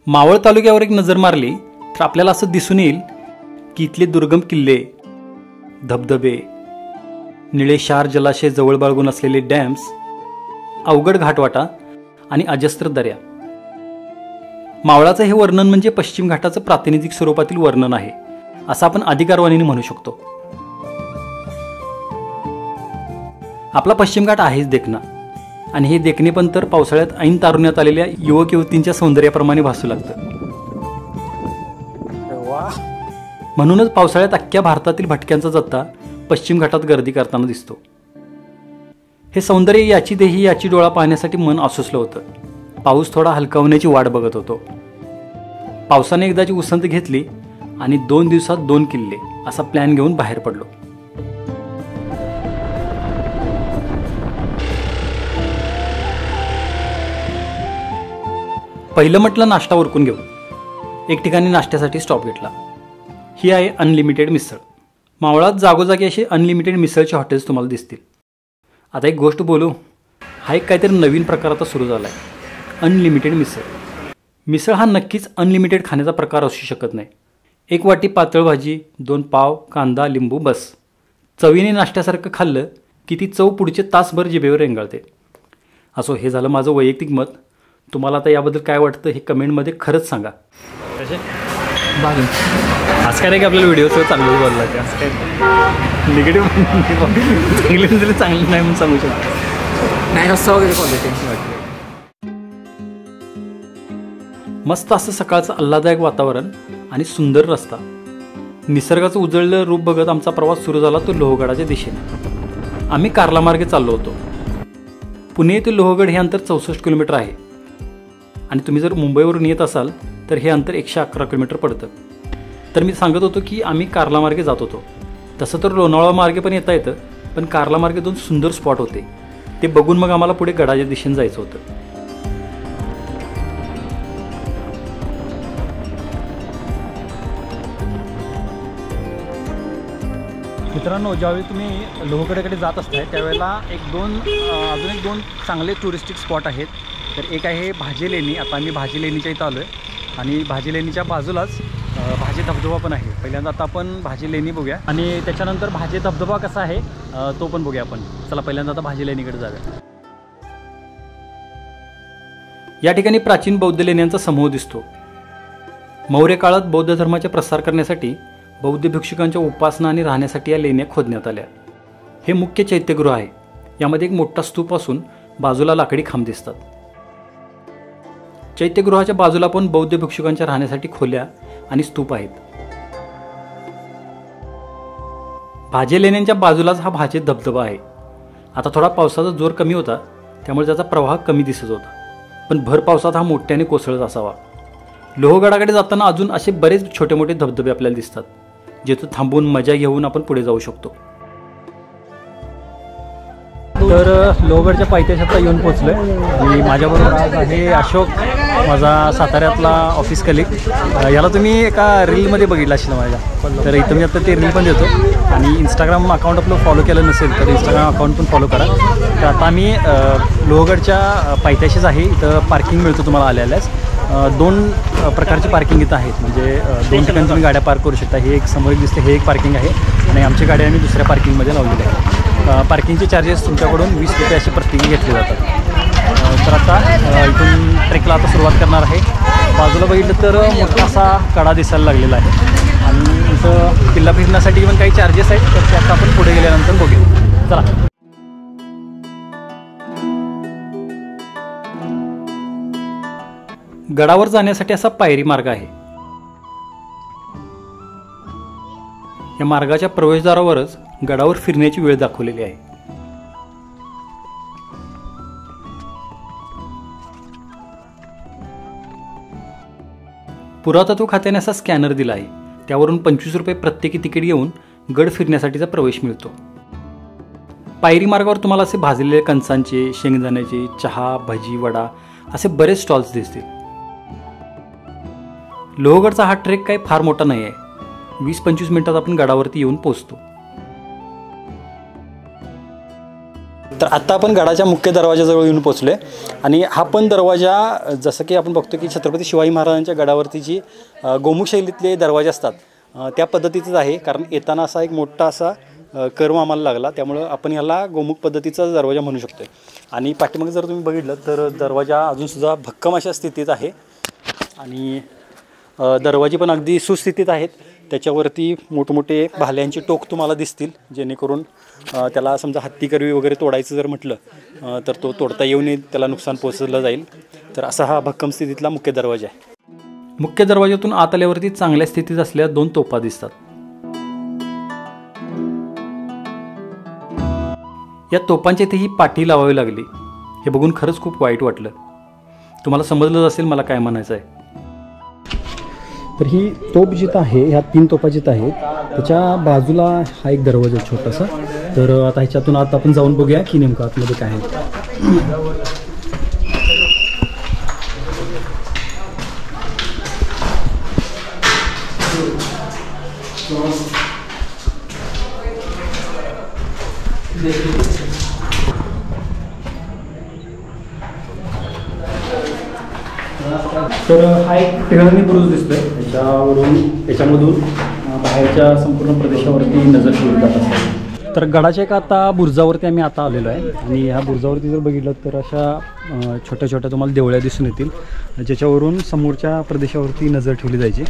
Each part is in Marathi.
मावळ तालुक्यावर एक नजर मारली तर आपल्याला असं दिसून येईल की इथले दुर्गम किल्ले, धबधबे, निळेशार जलाशय जवळ बाळगून असलेले डॅम्स, अवघड घाटवाटा आणि अजस्त्र दऱ्या. मावळाचं हे वर्णन म्हणजे पश्चिम घाटाचं प्रातिनिधिक स्वरूपातील वर्णन आहे असं आपण अधिकारवाणीने म्हणू शकतो. आपला पश्चिम घाट आहेच देखणा, आणि हे देखणे पण तर पावसाळ्यात ऐन तारुण्यात आलेल्या युवक युवतींच्या सौंदर्याप्रमाणे भासू लागतं. म्हणूनच पावसाळ्यात अख्ख्या भारतातील भटक्यांचा जत्ता पश्चिम घाटात गर्दी करताना दिसतो. हे सौंदर्य याची देही याची डोळा पाहण्यासाठी मन आसुसलं होतं. पाऊस थोडा हलका होण्याची वाट बघत होतो. पावसाने एकदाची उसंत घेतली आणि 2 दिवसात 2 किल्ले असा प्लॅन घेऊन बाहेर पडलो. पहिलं म्हटलं नाश्ता उरकून घेऊ. एक ठिकाणी नाश्त्यासाठी स्टॉप घेतला. ही आहे अनलिमिटेड मिसळ. मावळात जागोजागी असे अनलिमिटेड मिसळचे हॉटेल्स तुम्हाला दिसतील. आता एक गोष्ट बोलू, हा एक काहीतरी नवीन प्रकार आता सुरू झाला आहे, अनलिमिटेड मिसळ. मिसळ हा नक्कीच अनलिमिटेड खाण्याचा प्रकार असू शकत नाही. 1 वाटी पातळ भाजी, 2 पाव, कांदा, लिंबू, बस. चवीने नाश्त्यासारखं खाल्लं की ती चव पुढचे तासभर जिभेवर रेंगाळते. असो, हे झालं माझं वैयक्तिक मत. तुम्हाला आता याबद्दल काय वाटतं हे कमेंटमध्ये खरंच सांगा. कसे बाग आज काय नाही की आपल्याला व्हिडिओचं चांगलं बोलला ते असं काय निगेटिव्ह चांगले चांगलं नाही म्हणून सांगू शकतो नाही. रस्ता वगैरे क्वालिटी मस्त असं सकाळचं आल्हाददायक वातावरण आणि सुंदर रस्ता. निसर्गाचं उजळलेलं रूप बघत आमचा प्रवास सुरू झाला तो लोहगडाच्या दिशेने. आम्ही कार्ला मार्गे चाललो होतो. पुणे ते लोहगड हे अंतर 64 किलोमीटर आहे आणि तुम्ही जर मुंबईवरून येत असाल तर हे अंतर 111 किलोमीटर पडतं. तर मी सांगत होतो की आम्ही कार्ला मार्गे जात होतो. तसं तर लोणावळा मार्गे पण येता येतं, पण कार्ला मार्गे 2 सुंदर स्पॉट होते. ते बघून मग आम्हाला पुढे गडाच्या दिशेने जायचं होतं. मित्रांनो, ज्यावेळी तुम्ही लोहगडाकडे जात असताय त्यावेळेला अजून एक दोन चांगले टुरिस्टिक स्पॉट आहेत. तर एक आहे भाजे लेणी. आता आम्ही भाजे लेणीच्या इथं आलो आहे आणि भाजे लेणीच्या बाजूलाच भाजे धबधबा पण आहे. पहिल्यांदा आता आपण भाजे लेणी बघूया आणि त्याच्यानंतर भाजे धबधबा कसा आहे तो पण बघूया आपण. चला पहिल्यांदा आता भाजे लेणीकडे जाऊया. या ठिकाणी प्राचीन बौद्ध लेण्यांचा समूह दिसतो. मौर्य काळात बौद्ध धर्माचा प्रसार करण्यासाठी बौद्ध भिक्षुकांच्या उपासना आणि राहण्यासाठी या लेण्या खोदण्यात आल्या. हे मुख्य चैत्यगृह आहे. यामध्ये एक मोठा स्तूप असून बाजूला लाकडी खांब दिसतात. चैत्यगृहाच्या बाजूला पण बौद्ध भिक्षुकांच्या राहण्यासाठी खोल्या आणि स्तूप आहेत. भाजे लेण्यांच्या बाजूलाच हा भाजे धबधबा आहे. आता थोडा पावसाचा जोर कमी होता त्यामुळे त्याचा प्रवाह कमी दिसत होता, पण भर पावसात हा मोठ्याने कोसळत असावा. लोहगडाकडे जाताना अजून असे बरेच छोटे मोठे धबधबे आपल्याला दिसतात, जिथे थांबून मजा घेऊन आपण पुढे जाऊ शकतो. तर लोहगडच्या पायथ्याशी येऊन पोचलोय आणि माझ्याबरोबर आज आहे अशोक, माझा साताऱ्यातला ऑफिस कलिग. याला तुम्ही एका रीलमध्ये बघितलं असेल माझ्या, तर इथं मी आता ते रील पण देतो. आणि इंस्टाग्राम अकाउंट आपलं फॉलो केलं नसेल तर इंस्टाग्राम अकाउंट पण फॉलो करा. तर आता आम्ही लोहगडच्या पायथ्याशीच आहे. इथं पार्किंग मिळतं तुम्हाला आल्यास. 2 प्रकारची पार्किंग इथं आहेत, म्हणजे 2 ठिकाणी तुम्ही गाड्या पार्क करू शकता. हे एक समोर दिसते, हे एक पार्किंग आहे आणि आमची गाडी आम्ही दुसऱ्या पार्किंगमध्ये लावलेली आहे. पार्किंगचे चार्जेस तुमच्याकडून 20 रुपये अशी प्रत्येकी घेतले जातात. तर आता इथून ट्रेकला आता सुरुवात करणार आहे. बाजूला बघितलं तर मोठा असा कडा दिसायला लागलेला आहे आणि इथं किल्ला फिरण्यासाठी पण काही चार्जेस आहेत, तर ते आता आपण पुढे गेल्यानंतर बघू. चला. गडावर जाण्यासाठी असा पायरी मार्ग आहे. या मार्गाच्या प्रवेशद्वारावरच गडावर फिरण्याची वेळ दाखवलेली आहे. पुरातत्व खात्याने असा स्कॅनर दिला आहे, त्यावरून 25 रुपये प्रत्येकी तिकीट घेऊन गड फिरण्यासाठीचा प्रवेश मिळतो. पायरी मार्गावर तुम्हाला असे भाजलेले कणसांचे, शेंगदाण्याचे, चहा, भजी, वडा असे बरेच स्टॉल्स दिसतील. लोहगडचा हा ट्रेक काही फार मोठा नाही आहे. 20-25 मिनिटात आपण गडावरती येऊन पोहोचतो. तर आत्ता आपण गडाच्या मुख्य दरवाजाजवळ येऊन पोचलो आहे आणि हा पण दरवाजा जसं की आपण बघतो की छत्रपती शिवाजी महाराजांच्या गडावरती जी गोमुख शैलीतले दरवाजे असतात त्या पद्धतीचंच आहे. कारण येताना असा एक मोठा असा कर्व आम्हाला लागला, त्यामुळं आपण ह्याला गोमुख पद्धतीचा दरवाजा म्हणू शकतो. आणि पाठीमागे जर तुम्ही बघितलं तर दरवाजा अजूनसुद्धा भक्कम अशा स्थितीत आहे आणि दरवाजे पण अगदी सुस्थितीत आहेत. त्याच्यावरती मोठमोठे भाल्यांचे टोक तुम्हाला दिसतील, जेणेकरून त्याला समजा हत्तीकरवी वगैरे तोडायचं जर म्हटलं तर तो तोडता येऊ नये, त्याला नुकसान पोचलं जाईल. तर असा हा भक्कम स्थितीतला मुख्य दरवाजा आहे. मुख्य दरवाज्यातून आत आल्यावरती चांगल्या स्थितीत असलेल्या 2 तोफा दिसतात. या तोफांची इथेही पाठी लावावी लागली. हे बघून खरंच खूप वाईट वाटलं. तुम्हाला समजलंच असेल मला काय म्हणायचं आहे. तर ही तोफ जिथं आहे, ह्या 3 तोफा जिथं आहेत त्याच्या बाजूला हा एक दरवाजा छोटासा. तर आता ह्याच्यातून आत आपण जाऊन बघूया की नेमकं आतमध्ये काय आहे. तर हा एक टेहळणी बुरुज दिसतोय. याच्यामधून बाहेरच्या संपूर्ण प्रदेशावरती नजर ठेवली जात असते. तर गडाच्या एका आता बुरुजावरती आम्ही आता आलेलो आहे आणि ह्या बुरुजावरती जर बघितलं तर अशा छोट्या छोट्या तुम्हाला देवळ्या दिसून येतील, ज्याच्यावरून समोरच्या प्रदेशावरती नजर ठेवली जायची.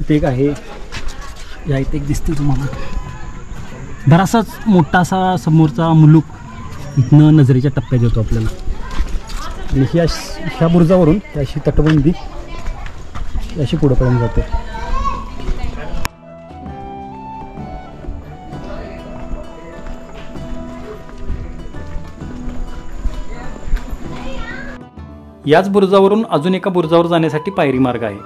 इथे एक आहे, या इथे एक दिसते तुम्हाला बरासाच मोठा असा समोरचा मुलूक इथनं नजरेच्या टप्प्यात येतो आपल्याला. आणि ह्या बुरुजावरून अशी तटबंदी अशी पुढं पर्यंत जाते. याच बुरुजावरून अजून एका बुरुजावर जाण्यासाठी पायरी मार्ग आहे.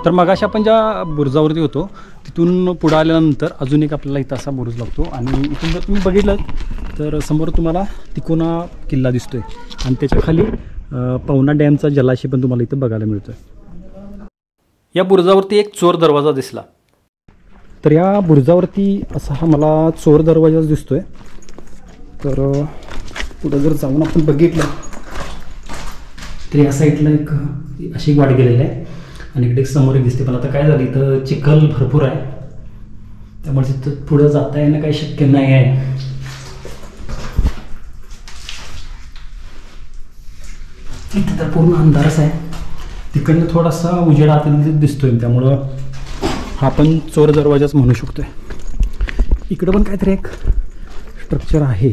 तर मगाशी आपण ज्या बुरुजावरती होतो तिथून पुढं आल्यानंतर अजून एक आपल्याला इथं असा बुरुज लागतो आणि इथून जर तुम्ही बघितलं तर समोर तुम्हाला तिकोना किल्ला दिसतोय आणि त्याच्या खाली पवना डॅमचा जलाशय पण तुम्हाला इथं बघायला मिळतोय. या बुरुजावरती एक चोर दरवाजा दिसला. तर या बुरुजावरती असा हा मला चोर दरवाजाच दिसतोय. तर पुढं जर जाऊन आपण बघितलं तर या साईडला एक अशी एक वाट गेलेली आहे आणि इकडे समोर एक दिसते. पण आता काय झालं, इथं चिखल भरपूर आहे त्यामुळे तिथं पुढं जाता येणं काही शक्य नाही आहे. इथं तर पूर्ण अंधारच आहे. तिकडनं थोडासा उजेड आतमध्ये दिसतोय, त्यामुळं हा पण चोर दरवाजाच म्हणू शकतोय. इकडं पण काहीतरी एक स्ट्रक्चर आहे.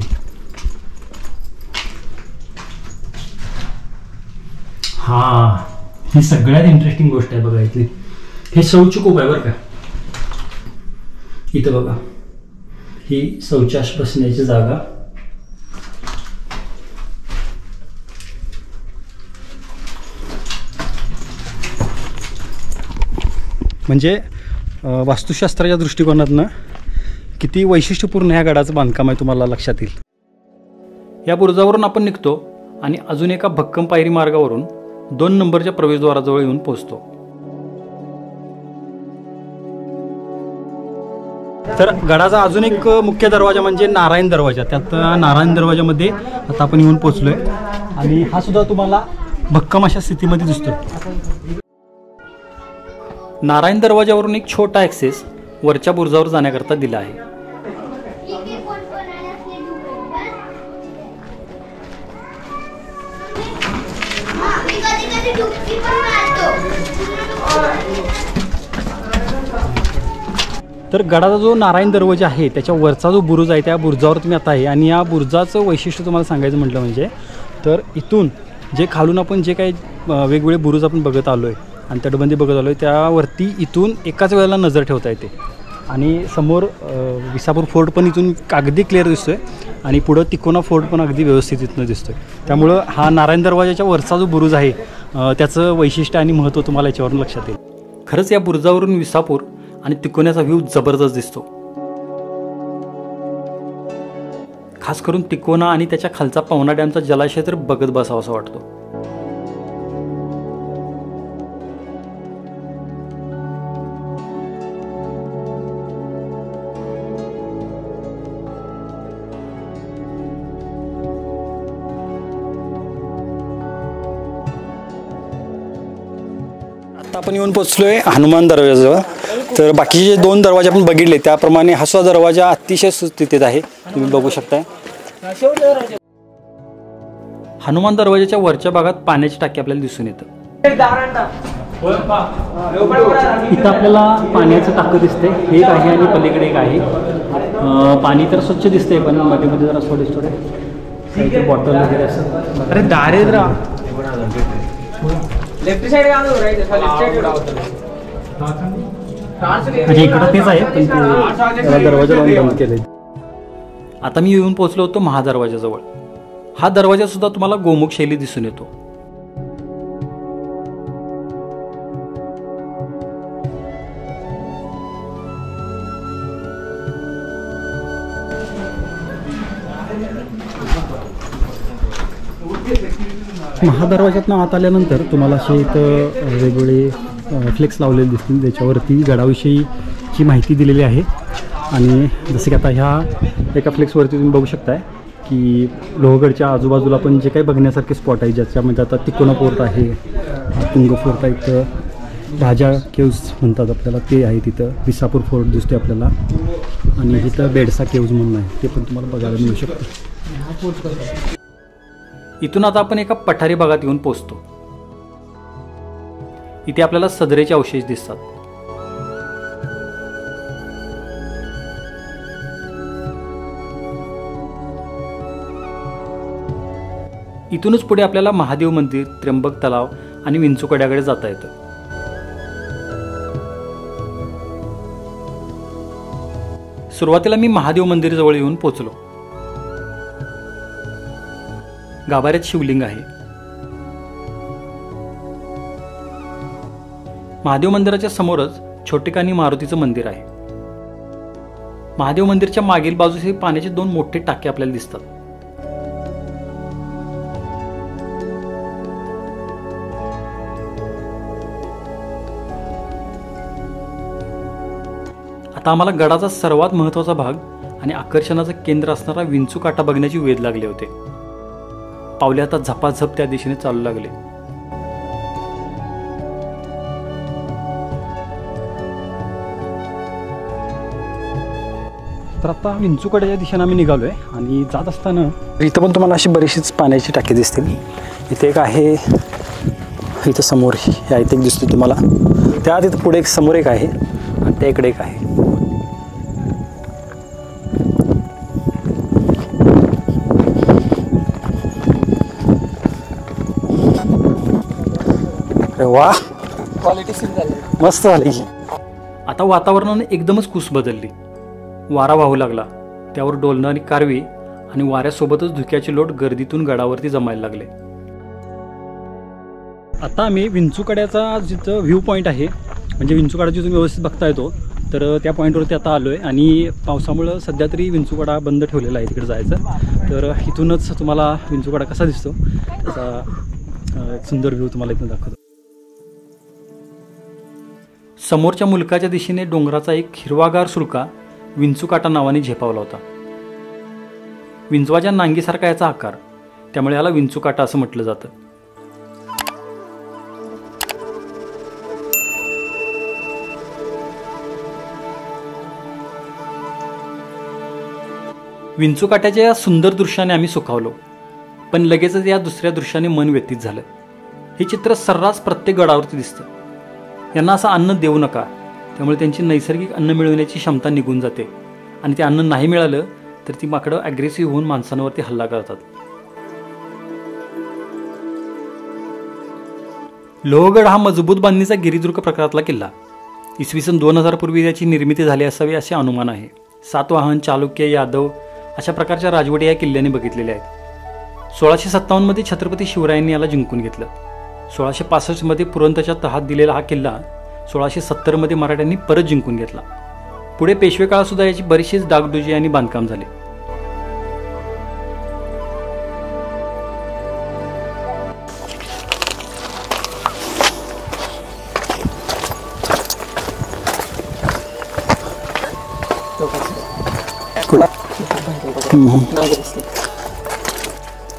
हा, ही सगळ्यात इंटरेस्टिंग गोष्ट आहे बघा इथली. हे शौचकूप आहे बरं का. इथं बघा, ही शौचास बसण्याची जागा. म्हणजे वास्तुशास्त्राच्या दृष्टिकोनातनं किती वैशिष्ट्यपूर्ण ह्या गडाचं बांधकाम आहे तुम्हाला लक्षात येईल. या बुरुजावरून आपण निघतो आणि अजून एका भक्कम पायरी मार्गावरून 2 नंबरच्या प्रवेशद्वाराजवळ येऊन पोहोचतो. तर गडाचा अजून एक मुख्य दरवाजा म्हणजे नारायण दरवाजा. त्यात नारायण दरवाजामध्ये आता आपण येऊन पोहोचलोय आणि हा सुद्धा तुम्हाला भक्कम अशा स्थितीमध्ये दिसतोय. नारायण दरवाजावरून एक छोटा ॲक्सेस वरच्या बुरुजावर जाण्याकरता दिला आहे. तर गडाचा जो नारायण दरवाजा आहे त्याच्या वरचा जो बुरुज आहे त्या बुरुजावर तुम्ही आता आहे आणि या बुरुजाचं वैशिष्ट्य तुम्हाला सांगायचं म्हटलं म्हणजे तर इथून जे खालून आपण जे काही वेगवेगळे बुरुज आपण बघत आलो आहे आणि तटबंदी बघत आलो आहे त्यावरती इथून एकाच वेळेला नजर ठेवता येते. आणि समोर विसापूर फोर्ट पण इथून अगदी क्लिअर दिसतोय आणि पुढं तिकोना फोर्ट पण अगदी व्यवस्थित इथनं दिसतोय. त्यामुळं हा नारायण दरवाजाच्या वरचा जो बुरुज आहे त्याचं वैशिष्ट्य आणि महत्त्व तुम्हाला याच्यावरून लक्षात येईल. खरंच या बुरुजावरून विसापूर आणि तिकोन्याचा व्ह्यू जबरदस्त दिसतो. खास करून तिकोना आणि त्याच्या खालचा पवना डॅमचा जलाशय तर बघत बसावा असं वाटतो. आता आपण येऊन पोचलोय हनुमान दरवाजाजवळ. तर बाकीचे जे 2 दरवाजे आपण बघितले त्याप्रमाणे हा सुद्धा दरवाजा अतिशय सुस्थितीत आहे, तुम्ही बघू शकताय. हनुमान दरवाजाच्या वरच्या भागात पाण्याची टाकी आपल्याला दिसून येतं. इथं आपल्याला पाण्याचं टाकं दिसते, एक आहे आणि पलीकडे एक आहे. पाणी तर स्वच्छ दिसतंय, पण मध्ये मध्ये जरा थोडे बॉटल वगैरे असं. अरे दारिद्र्य लेफ्ट साइड म्हणजे इकडं तेच आहे, पण दरवाजा लावून बंद केले. आता मी येऊन पोहोचलो होतो महादरवाजाजवळ. हा दरवाजा सुद्धा तुम्हाला गोमुख शैली दिसून येतो. महादरवाज्यातनं आत आल्यानंतर तुम्हाला असे इथं वेगवेगळे फ्लेक्स लावलेले दिसतील, ज्याच्यावरती गडाविषयीची माहिती दिलेली आहे. आणि जसं की आता ह्या एका फ्लेक्सवरती तुम्ही बघू शकताय की लोहगडच्या आजूबाजूला पण जे काही बघण्यासारखे स्पॉट आहे, ज्याच्यामध्ये आता तिकोना फोर्ट आहे, तुंग फोर्ट आहे, इथं राजा केव्ज म्हणतात आपल्याला ते आहे, तिथं विसापूर फोर्ट दिसतोय आपल्याला, आणि इथं बेडसा केव्ज म्हणून आहे, ते पण तुम्हाला बघायला मिळू शकतं. इथून आता आपण एका पठारी भागात येऊन पोहोचतो. इथे आपल्याला सदरेचे अवशेष दिसतात. इथूनच पुढे आपल्याला महादेव मंदिर, त्र्यंबक तलाव आणि विंचूकड्याकडे जाता येतं. सुरुवातीला मी महादेव मंदिर जवळ येऊन पोहोचलो. गाभाऱ्यात शिवलिंग आहे. महादेव मंदिराच्या समोरच छोटेखानी मारुतीचं मंदिर आहे. महादेव मंदिरच्या मागील बाजूस हे पाण्याचे 2 मोठे टाके आपल्याला दिसतात. आता आम्हाला गडाचा सर्वात महत्त्वाचा भाग आणि आकर्षणाचं केंद्र असणारा विंचू काटा बघण्याची वेध लागले होते. पावले आता झपाझप त्या दिशेने चालू लागले. तर आता विंचूकड्याच्या दिशेने आम्ही निघालोय आणि जात असताना इथं पण तुम्हाला अशी बरीचशीच पाण्याची टाकी दिसतील. इथे एक आहे, इथं समोर या इथे एक दिसतो तुम्हाला, त्या तिथं पुढे एक समोर एक आहे आणि त्या इकडे एक आहे. वाह, क्वालिटी सीन झाली, मस्त झाली. आता वातावरणाने एकदमच कुस बदलली. वारा वाहू लागला, त्यावर डोलणारी कारवी आणि वाऱ्यासोबतच धुक्याचे लोट गर्दीतून गडावरती जमायला लागले. आता आम्ही विंचूकड्याचा जिथं व्ह्यू पॉईंट आहे, म्हणजे विंचूकडा जी तुम्ही व्यवस्थित बघता येतो, तर त्या पॉईंटवरती आता आलो आहे. आणि पावसामुळं सध्या तरी विंचूकडा बंद ठेवलेला आहे तिकडे जायचं. तर इथूनच तुम्हाला विंचूकडा कसा दिसतो त्याचा एक सुंदर व्ह्यू तुम्हाला इथून दाखवतो. समोरच्या मुलकाच्या दिशेने डोंगराचा एक हिरवागार सुळका विंचूकाटा नावाने झेपावला होता. विंचवाच्या नांगीसारखा याचा आकार, त्यामुळे याला विंचूकाटा असं म्हटलं जातं. विंचूकाट्याच्या या सुंदर दृश्याने आम्ही सुखावलो, पण लगेचच या दुसऱ्या दृश्याने मन व्यतीत झालं. हे चित्र सर्रास प्रत्येक गडावरती दिसतं. यांना असं अन्न देऊ नका, त्यामुळे त्यांची नैसर्गिक अन्न मिळवण्याची क्षमता निघून जाते आणि ते अन्न नाही मिळालं तर ती माकडं ॲग्रेसिव्ह होऊन माणसांवरती हल्ला करतात. लोहगड हा मजबूत बांधणीचा गिरिदुर्ग प्रकारातला किल्ला. इसवी सन 2000 पूर्वी याची निर्मिती झाली असावी असे अनुमान आहे. सातवाहन, चालुक्य, यादव अशा प्रकारच्या राजवटी या किल्ल्याने बघितलेल्या आहेत. 1657 मध्ये छत्रपती शिवरायांनी याला जिंकून घेतलं. 1665 मध्ये पुरंदरच्या तहात दिलेला हा किल्ला 1670 मध्ये मराठ्यांनी परत जिंकून घेतला. पुढे पेशवे काळात सुद्धा याची बरीचशीच डागडुजी आणि बांधकाम झाले.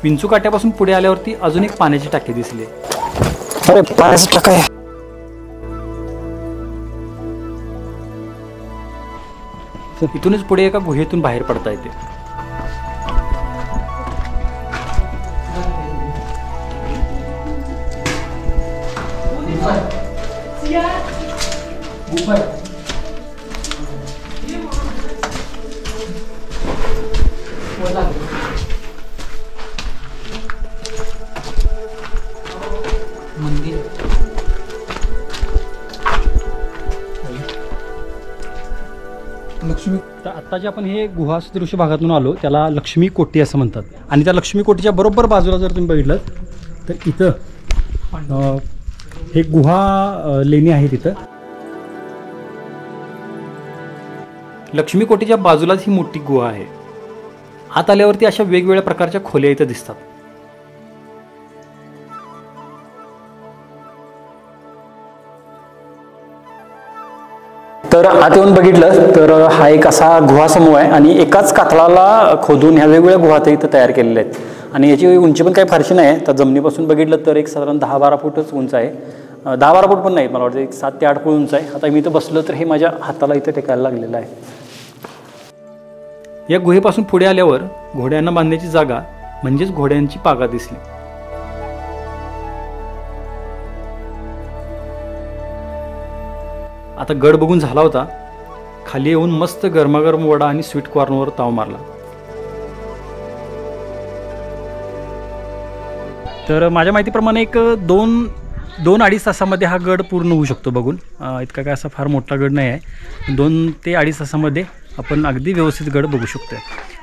विंचू काट्यापासून पुढे आल्यावरती अजून एक पाण्याची टाकी दिसली. अरे पाण्याची टाकी आहे. इथूनच पुढे एका गुहेतून बाहेर पडता येते. लक्ष्मी. तर आत्ता जे आपण हे गुहा सदृश्य भागातून आलो त्याला लक्ष्मी कोटी असं म्हणतात. आणि त्या लक्ष्मी कोटीच्या बरोबर बाजूला जर तुम्ही बघितलं तर इथं हे गुहा लेणी आहे. तिथं लक्ष्मी कोटीच्या बाजूलाच ही मोठी गुहा आहे. आत आल्यावरती अशा वेगवेगळ्या प्रकारच्या खोल्या इथं दिसतात. तर आत येऊन बघितलं तर हा एक असा गुहासमूह आहे आणि एकाच कातळाला खोदून ह्या वेगवेगळ्या गुहा इथं तयार केलेल्या आहेत. आणि याची उंची पण काही फारशी नाही. तर जमिनीपासून बघितलं तर एक साधारण 10-12 फूटच उंच आहे. 10-12 फूट पण नाही, मला वाटतं एक 7 ते 8 फूट उंच आहे. आता मी इथं बसलं तर हे माझ्या हाताला इथं टेकायला लागलेलं आहे. या गुहेपासून पुढे आल्यावर घोड्यांना बांधण्याची जागा म्हणजेच घोड्यांची पागा दिसली. आता गड बघून झाला होता. खाली येऊन मस्त गरमागरम वडा आणि स्वीट कॉर्नवर ताव मारला. तर माझ्या माहितीप्रमाणे एक 2-2.5 तासामध्ये हा गड पूर्ण होऊ शकतो बघून. इतका काय असा फार मोठा गड नाही आहे. 2 ते 2.5 तासामध्ये आपण अगदी व्यवस्थित गड बघू शकतो.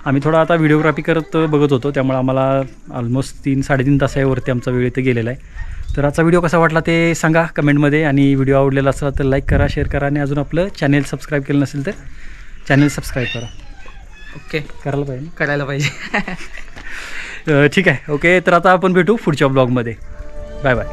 आम्ही थोडा आता व्हिडिओग्राफी करत बघत होतो त्यामुळे आम्हाला ऑलमोस्ट 3-3.5 तासावरती आमचा वेळ इथे गेलेला आहे. तर आजचा व्हिडिओ कसा वाटला ते सांगा कमेंटमध्ये. आणि व्हिडिओ आवडलेला असला तर लाईक करा, शेअर करा. आणि अजून आपलं चॅनेल सबस्क्राईब केलं नसेल तर चॅनेल सबस्क्राईब करा. ओके, करायला पाहिजे. ठीक आहे. ओके, तर आता आपण भेटू पुढच्या ब्लॉगमध्ये. Bye bye.